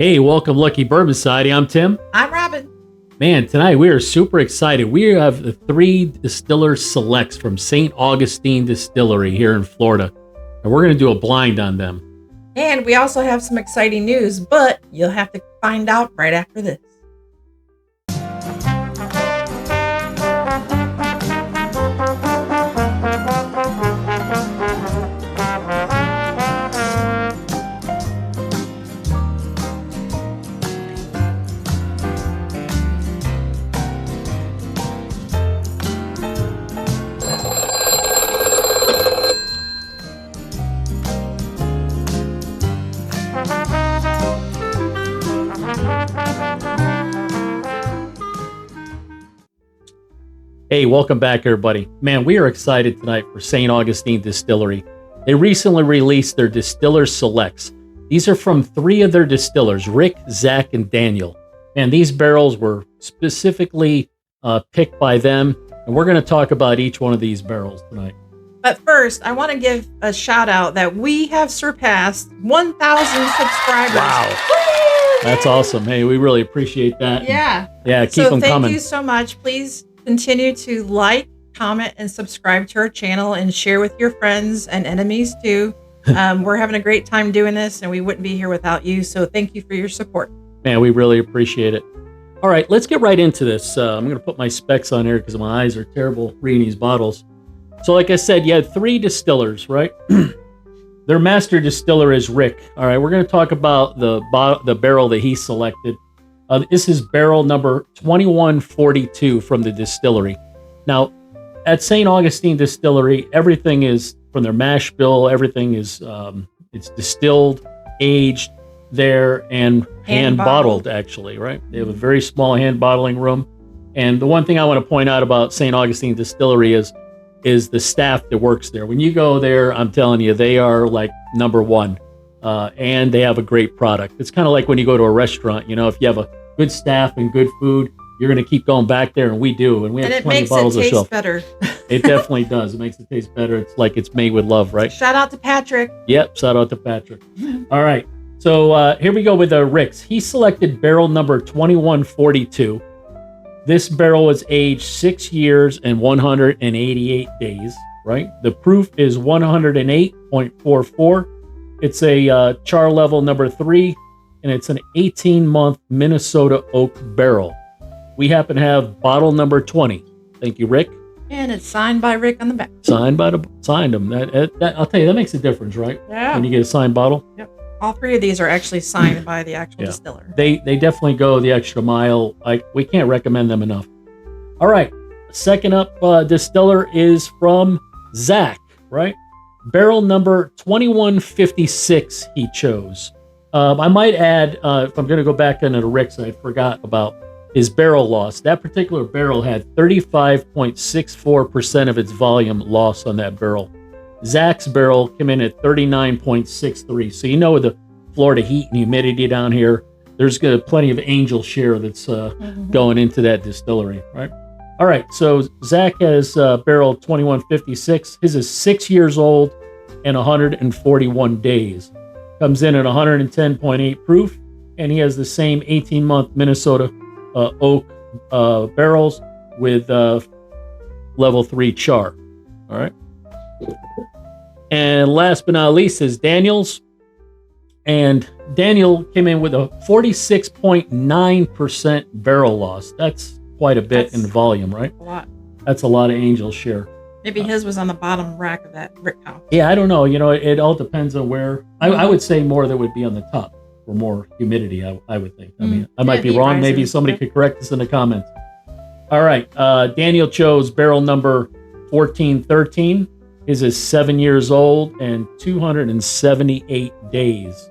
Hey, welcome, Lucky Bourbon Society. I'm Tim. I'm Robin. Man, tonight we are super excited. We have the 3 Distiller Selects from St. Augustine Distillery here in Florida, and we're going to do a blind on them. And we also have some exciting news, but you'll have to find out right after this. Hey, welcome back, everybody. Man, we are excited tonight for St. Augustine Distillery. They recently released their Distiller Selects. These are from 3 of their distillers, Rick, Zach, and Daniel. And these barrels were specifically picked by them, and we're going to talk about each one of these barrels tonight. But first, I want to give a shout out that we have surpassed 1,000 subscribers. Wow. Woo! That's awesome. Hey, we really appreciate that. Yeah. Yeah, keep them coming. Thank you so much. Please continue to like, comment, and subscribe to our channel and share with your friends and enemies too. We're having a great time doing this, and we wouldn't be here without you. So thank you for your support. Man, we really appreciate it. All right, let's get right into this. I'm going to put my specs on here because my eyes are terrible reading these bottles. So like I said, you had 3 distillers, right? Their master distiller is Rick. All right, we're going to talk about the barrel that he selected. This is barrel number 2142 from the distillery. Now, at St. Augustine Distillery, everything is from their mash bill. Everything is it's distilled, aged there, and hand bottled. Actually, right? They have a very small hand bottling room. And the one thing I want to point out about St. Augustine Distillery is the staff that works there. When you go there, I'm telling you, they are like number one, and they have a great product. It's kind of like when you go to a restaurant. You know, if you have a good staff and good food, you're going to keep going back there, and we do. And we have 20 bottles of shelf. And it makes it taste better. It definitely does. It makes it taste better. It's like it's made with love, right? Shout out to Patrick. Yep, shout out to Patrick. All right, so here we go with Rick's. He selected barrel number 2142. This barrel is aged 6 years and 188 days, right? The proof is 108.44. It's a char level number 3, and it's an 18-month Minnesota oak barrel. We happen to have bottle number 20. Thank you, Rick. And it's signed by Rick on the back. Signed him. That I'll tell you, that makes a difference, right? Yeah. When you get a signed bottle. Yep. All 3 of these are actually signed by the actual distiller. They definitely go the extra mile. We can't recommend them enough. All right. Second up, distiller is from Zach, right? Barrel number 2156 he chose. I might add, if I'm going to go back into the Rick's, I forgot about his barrel loss. That particular barrel had 35.64% of its volume loss on that barrel. Zach's barrel came in at 39.63. So you know, with the Florida heat and humidity down here, there's plenty of angel share that's going into that distillery, right? All right, so Zach has barrel 2156. His is 6 years old and 141 days. Comes in at 110.8 proof, and he has the same 18-month Minnesota oak barrels with level 3 char. All right. And last but not least is Daniel's. And Daniel came in with a 46.9% barrel loss. That's quite a bit in volume, right? A lot. That's a lot of angel share. Maybe his was on the bottom rack of that Rick house. Yeah, I don't know. You know, it all depends on where. I would say more that would be on the top for more humidity, I would think. I mean, I might be wrong. Rises. Maybe somebody could correct us in the comments. All right. Daniel chose barrel number 1413. His is 7 years old and 278 days.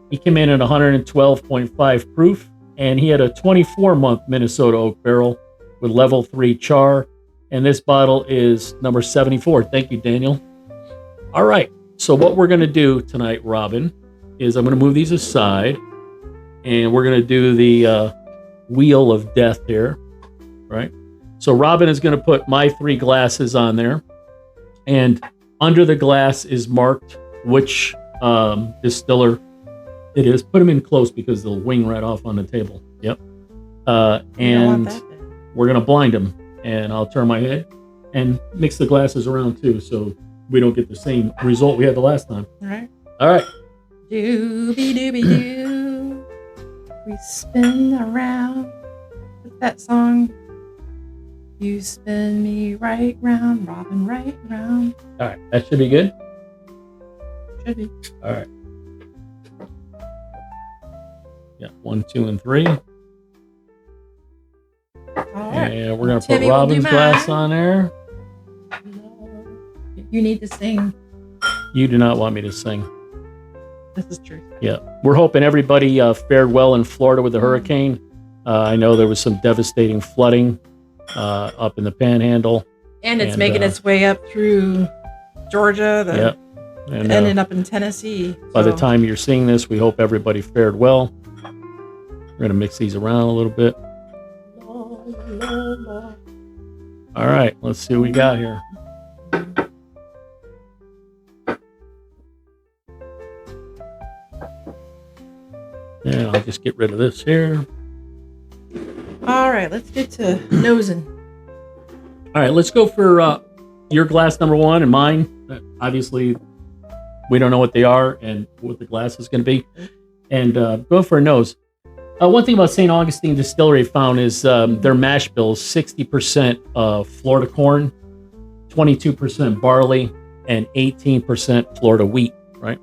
He came in at 112.5 proof, and he had a 24-month Minnesota oak barrel with level 3 char. And this bottle is number 74. Thank you, Daniel. All right. So what we're going to do tonight, Robin, is I'm going to move these aside, and we're going to do the wheel of death here, right? So Robin is going to put my 3 glasses on there, and under the glass is marked which distiller It is. Put them in close because they'll wing right off on the table. Yep. You don't want And that then. we're going to blind them. And I'll turn my head and mix the glasses around too, so we don't get the same result we had the last time. All right. All right. Doobie doobie doo. We spin around. What's that song? You spin me right round, Robin, right round. All right. That should be good. Should be. All right. Yeah. 1, 2, and 3. All right. And we're going to put Timmy will do Robin's mine. glass on there. You need to sing. You do not want me to sing. This is true. Yeah. We're hoping everybody fared well in Florida with the hurricane. I know there was some devastating flooding up in the Panhandle. And it's making its way up through Georgia, Yep. And ending up in Tennessee. by the So, time you're seeing this, we hope everybody fared well. We're going to mix these around a little bit. All right. Let's see what we got here. Yeah, I'll just get rid of this here. all right, let's get to nosing. All right, let's go for your glass number 1 and mine. Obviously, we don't know what they are and what the glass is going to be. And go for a nose. One thing about St. Augustine Distillery found is their mash bills, 60% Florida corn, 22% barley, and 18% Florida wheat, right?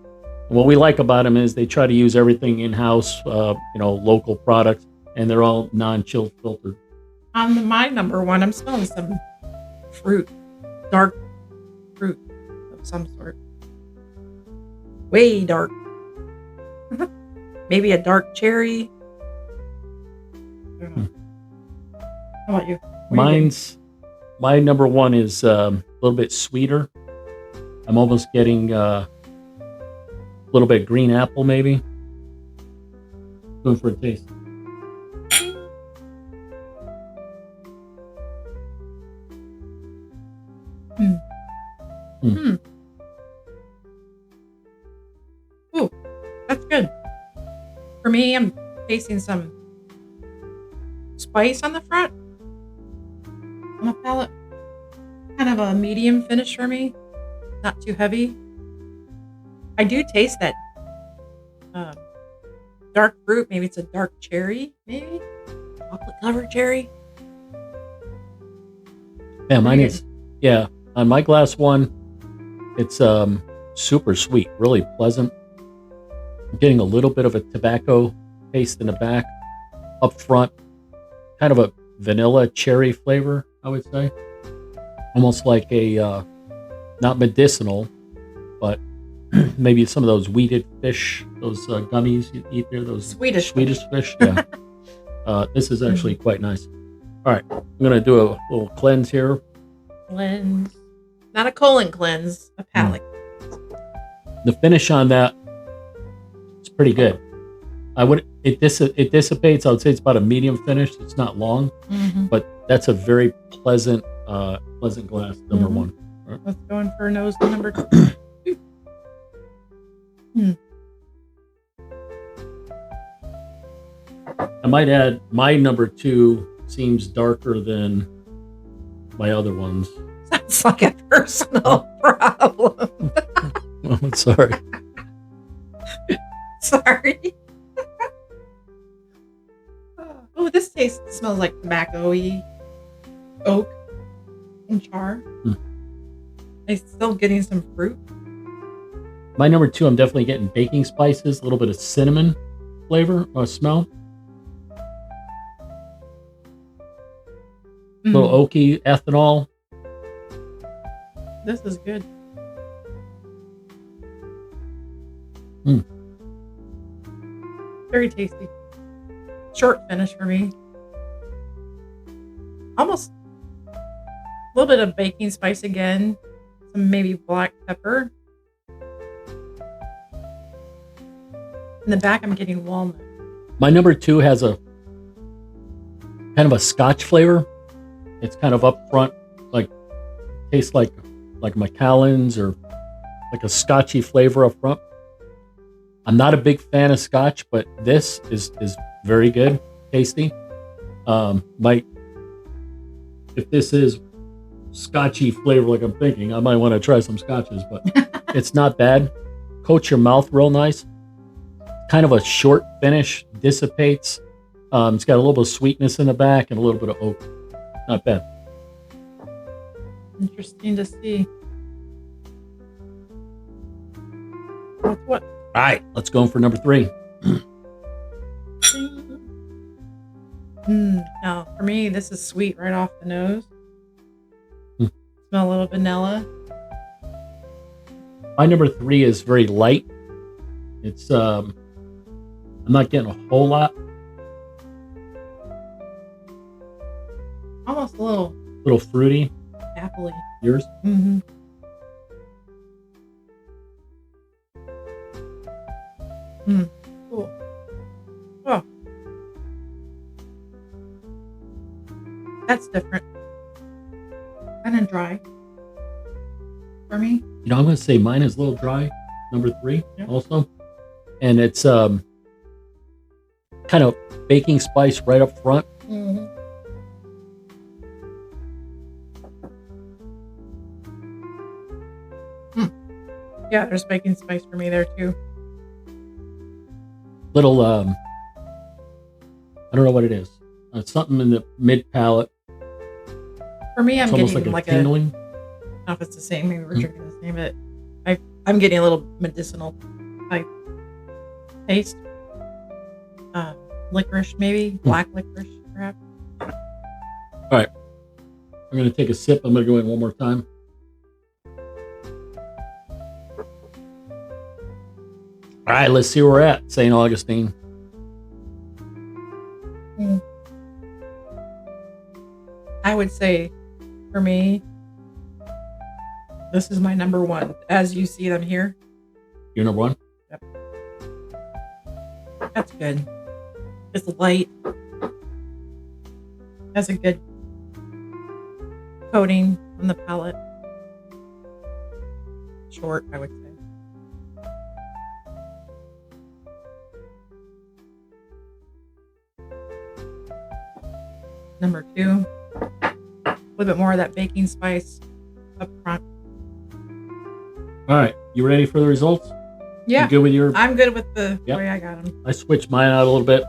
And what we like about them is they try to use everything in-house, local products, and they're all non-chill filtered. On my number 1, I'm smelling some fruit, dark fruit of some sort. Way dark. Maybe a dark cherry. I don't know. How about you? What do you think? My number 1 is a little bit sweeter. I'm almost getting a little bit green apple, maybe. Going for a taste. Ooh, that's good. For me, I'm tasting some spice on the front. On the palate. Kind of a medium finish for me. Not too heavy. I do taste that dark fruit. Maybe it's a dark cherry. Maybe chocolate covered cherry. Yeah, mine Pretty is. Yeah, on my glass 1, it's super sweet, really pleasant. I'm getting a little bit of a tobacco taste in the back, up front, kind of a vanilla cherry flavor, I would say. Almost like a not medicinal, but maybe some of those weeded fish, those gummies you eat there, those Swedish fish. Yeah. This is actually quite nice. All right, I'm gonna do a little cleanse here. cleanse. Not a colon cleanse, a palate. The finish on that is pretty good. It dissipates. I would say it's about a medium finish. It's not long, but that's a very pleasant glass. Number 1. Right. Let's go in for nose number 2. I might add my number 2 seems darker than my other ones. Sounds like a personal problem. Oh, I'm sorry. Sorry. Oh, this smells like tobacco-y, oak, and char. I'm still getting some fruit. My number 2, I'm definitely getting baking spices, a little bit of cinnamon flavor or smell. A little oaky ethanol. This is good. Very tasty. Short finish for me. Almost a little bit of baking spice again. Some maybe black pepper. In the back, I'm getting walnut. My number 2 has a kind of a Scotch flavor. It's kind of up front, like tastes like Macallan's or like a Scotchy flavor up front. I'm not a big fan of Scotch, but this is very good, tasty. Might, if this is Scotchy flavor like I'm thinking, I might want to try some Scotches, but it's not bad. Coats your mouth real nice. Kind of a short finish, dissipates. It's got a little bit of sweetness in the back and a little bit of oak. Not bad. Interesting to see. What's what? All right, let's go for number 3. No, for me, this is sweet right off the nose. Smell a little vanilla. My number 3 is very light. It's I'm not getting a whole lot. Almost a little Fruity. appley. Yours? Mm-hmm. Cool. Oh. That's different. Kind of dry. For me. You know, I'm going to say mine is a little dry. Number 3 Yeah. also. And it's kind of baking spice right up front. Mm-hmm. Yeah, there's baking spice for me there too. Little, I don't know what it is. It's something in the mid palate. For me, I'm It's almost getting like a I tingling. don't know if it's the same. Maybe we're drinking the same, but I'm getting a little medicinal type taste. Licorice, maybe black licorice, perhaps. All right. I'm going to take a sip. I'm going to go in one more time. All right, let's see where we're at, St. Augustine. I would say, for me, this is my number 1. As you see them here, You're number 1? that's good. It's light. Has a good coating on the palate. Short, I would say. Number 2, a little bit more of that baking spice up front. All right. You ready for the results? Yeah, You good with your... I'm good with the Yep. way I got them. I switched mine out a little bit.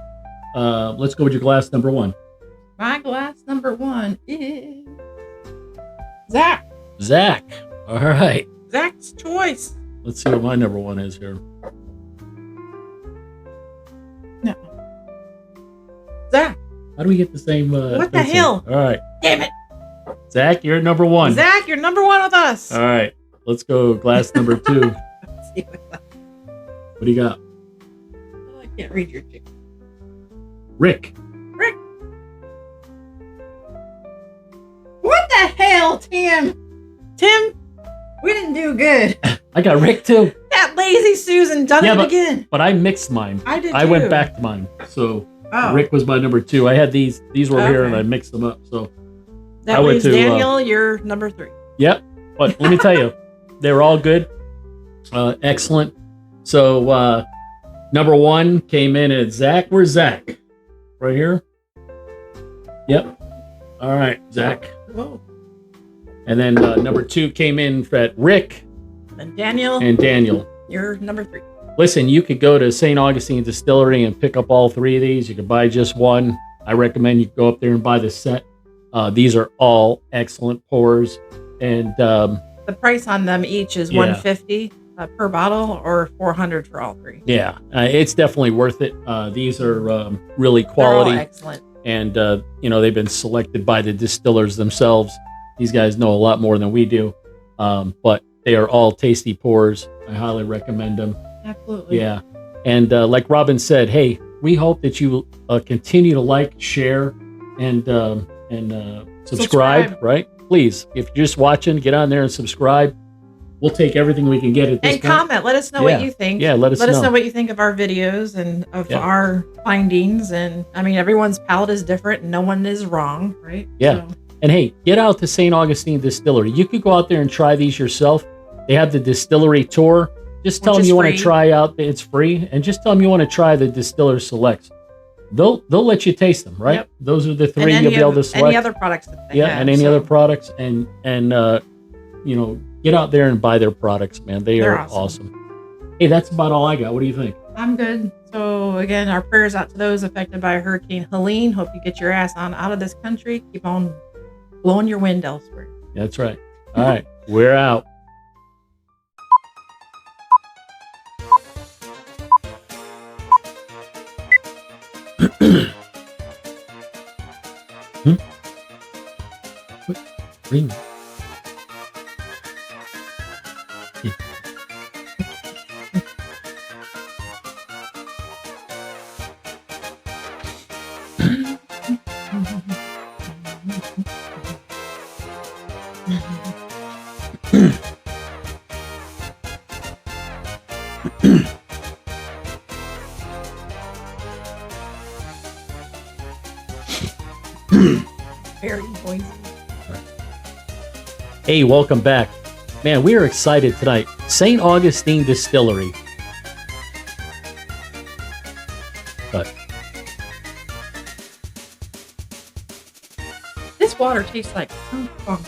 Let's go with your glass number 1. My glass number 1 is Zach. Zach. All right. Zach's choice. Let's see what my number 1 is here. No. Zach. How do we get the same... What the thing? hell? All right. Damn it. Zach, you're at number 1. Zach, you're number 1 with us. All right. Let's go glass number 2. Let's see What do you got? Oh, I can't read your chicken. Rick. Rick. What the hell, Tim? Tim, we didn't do good. I got Rick too. That lazy Susan done it again. But I mixed mine. I did I too. went back to mine. So Oh. Rick was my number 2. I had these were here and Okay. I mixed them up. So That I went leaves to, Daniel, you're number 3. yep. But let me tell you, they were all good. Excellent. So number 1 came in at Zach. Where's Zach? Right here? Yep. All right, Zach. Whoa. And then number 2 came in at Rick And Daniel, and Daniel. you're number 3. Listen, you could go to St. Augustine Distillery and pick up all 3 of these. You could buy just one. I recommend you go up there and buy the set. These are all excellent pours. And The price on them each is Yeah. $150 per bottle or $400 for all 3. yeah, it's definitely worth it. These are really They're all quality. excellent. And, they've been selected by the distillers themselves. These guys know a lot more than we do. But they are all tasty pours. I highly recommend them. Absolutely. Yeah. And like Robin said, hey, we hope that you continue to like, share, and subscribe, right? Please, if you're just watching, get on there and subscribe. We'll take everything we can get at this And point. comment. Let us know what you think. Yeah, let us know. What you think of our videos and of our findings. And I mean, everyone's palate is different and no one is wrong, right? Yeah. And hey, get out to St. Augustine Distillery. You could go out there and try these yourself. They have the distillery tour. Just tell Which them is you want to free. try out. It's free, and just tell them you want to try the Distiller Selects. They'll let you taste them, right? Yep. Those are the And three you'll be able to select. any other products that they have. and any other products, and you know, get out there and buy their products, man. They're awesome. Hey, that's about all I got. What do you think? I'm good. So again, our prayers out to those affected by Hurricane Helene. Hope you get your ass on out of this country. Keep on blowing your wind elsewhere. That's right. All right, we're out. What? Ring. Very noisy. Hey, welcome back. Man, we are excited tonight. St. Augustine Distillery. But This water tastes like skunk funk.